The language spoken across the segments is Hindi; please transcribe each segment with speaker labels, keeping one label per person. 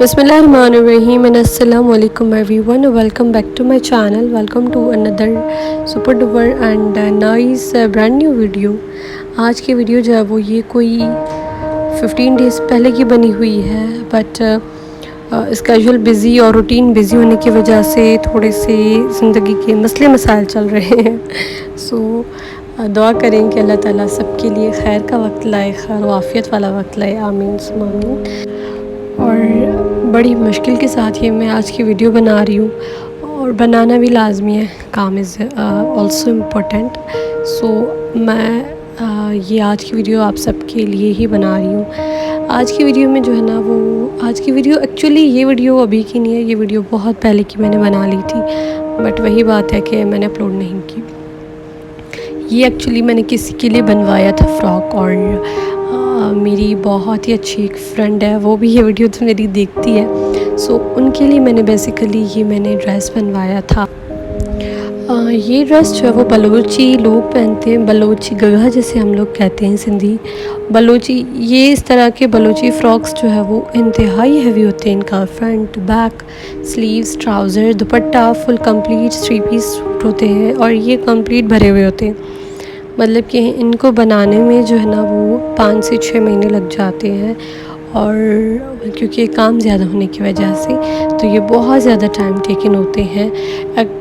Speaker 1: Bismillahirrahmanirrahim and assalamu alaikum everyone. Welcome back to my channel. Welcome to another super duper and nice brand new video. आज की वीडियो जो है वो ये कोई 15 डेज़ पहले की बनी हुई है, बट स्केजूल बिज़ी और रूटीन बिज़ी होने की वजह से थोड़े से ज़िंदगी के मसले मसाइल चल रहे हैं। दुआ करें कि अल्लाह ताला सबके लिए खैर का वक्त लाए, खैर वाफ़ियत वाला वक्त लाए, आमीन सुम्मा आमीन। और बड़ी मुश्किल के साथ ये मैं आज की वीडियो बना रही हूँ और बनाना भी लाजमी है, काम इज़ ऑल्सो इम्पोर्टेंट। सो मैं ये आज की वीडियो आप सबके लिए ही बना रही हूँ। आज की वीडियो में जो है ना वो आज की वीडियो एक्चुअली ये वीडियो अभी की नहीं है, ये वीडियो बहुत पहले की मैंने बना ली थी, बट वही बात है कि मैंने अपलोड नहीं की। ये एक्चुअली मैंने किसी के लिए बनवाया था फ्रॉक, और मेरी बहुत ही अच्छी एक फ्रेंड है, वो भी ये वीडियो तो मेरी देखती है। सो उनके लिए मैंने बेसिकली ये ड्रेस बनवाया था। ये ड्रेस जो है वो बलोची लोग पहनते हैं, बलोची गगा जैसे हम लोग कहते हैं सिंधी बलोची। ये इस तरह के बलोची फ़्रॉक्स जो है वो इंतहाई हैवी होते हैं। इनका front back sleeves trouser dupatta full complete 3 piece suit होते हैं, और ये कंप्लीट भरे हुए होते हैं। मतलब कि इनको बनाने में जो है ना वो 5 से 6 महीने लग जाते हैं, और क्योंकि काम ज़्यादा होने की वजह से तो ये बहुत ज़्यादा टाइम टेकन होते हैं।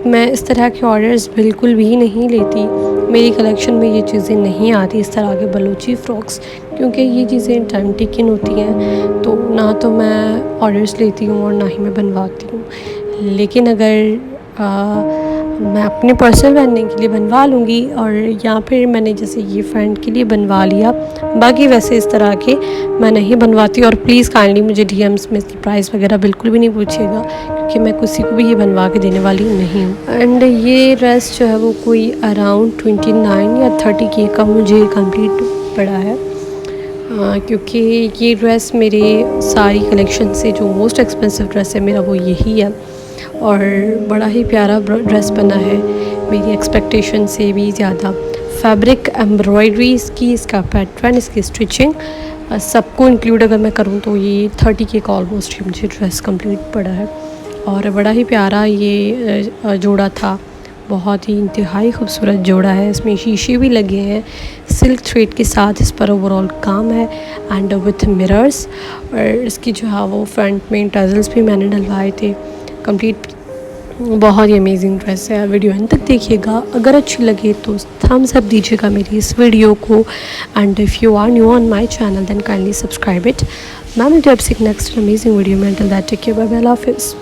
Speaker 1: मैं इस तरह के ऑर्डर्स बिल्कुल भी नहीं लेती, मेरी कलेक्शन में ये चीज़ें नहीं आती इस तरह के बलूची फ़्रॉक्स, क्योंकि ये चीज़ें टाइम टेकन होती हैं। तो ना तो मैं ऑर्डर्स लेती हूँ और ना ही मैं बनवाती हूँ। लेकिन अगर मैं अपने पर्सनल पहनने के लिए बनवा लूँगी, और या फिर मैंने जैसे ये फ्रेंड के लिए बनवा लिया, बाकी वैसे इस तरह के मैं नहीं बनवाती। और प्लीज़ काइंडली मुझे डीएम्स में इसकी प्राइस वगैरह बिल्कुल भी नहीं पूछिएगा, क्योंकि मैं किसी को भी ये बनवा के देने वाली नहीं हूँ। एंड ये ड्रेस जो है वो कोई अराउंड 29 या 30 के का मुझे कंप्लीट पड़ा है, क्योंकि ये ड्रेस मेरे सारी कलेक्शन से जो मोस्ट एक्सपेंसिव ड्रेस है मेरा वो यही है, और बड़ा ही प्यारा ड्रेस बना है मेरी एक्सपेक्टेशन से भी ज़्यादा। फैब्रिक एम्ब्रॉयडरी इसकी, इसका पैटर्न, इसकी स्टिचिंग सबको इंक्लूड अगर मैं करूँ तो ये 30 के का ऑलमोस्ट मुझे ड्रेस कंप्लीट पड़ा है। और बड़ा ही प्यारा ये जोड़ा था, बहुत ही इंतहाई खूबसूरत जोड़ा है। इसमें शीशे भी लगे हैं, सिल्क थ्रेड के साथ इस पर ओवरऑल काम है, एंड विथ मिरर्स। और इसकी जो है वो फ्रंट में टजल्स भी मैंने डलवाए थे। कंप्लीट बहुत ही अमेजिंग ड्रेस है। वीडियो एंड तक देखिएगा, अगर अच्छी लगे तो थम्स अप दीजिएगा मेरी इस वीडियो को, and if you are new on my channel then kindly subscribe it. मैं मिलती हूँ आपसे नेक्स्ट अमेजिंग वीडियो में। Till that take care, bye bye, अल्लाह हाफिज़।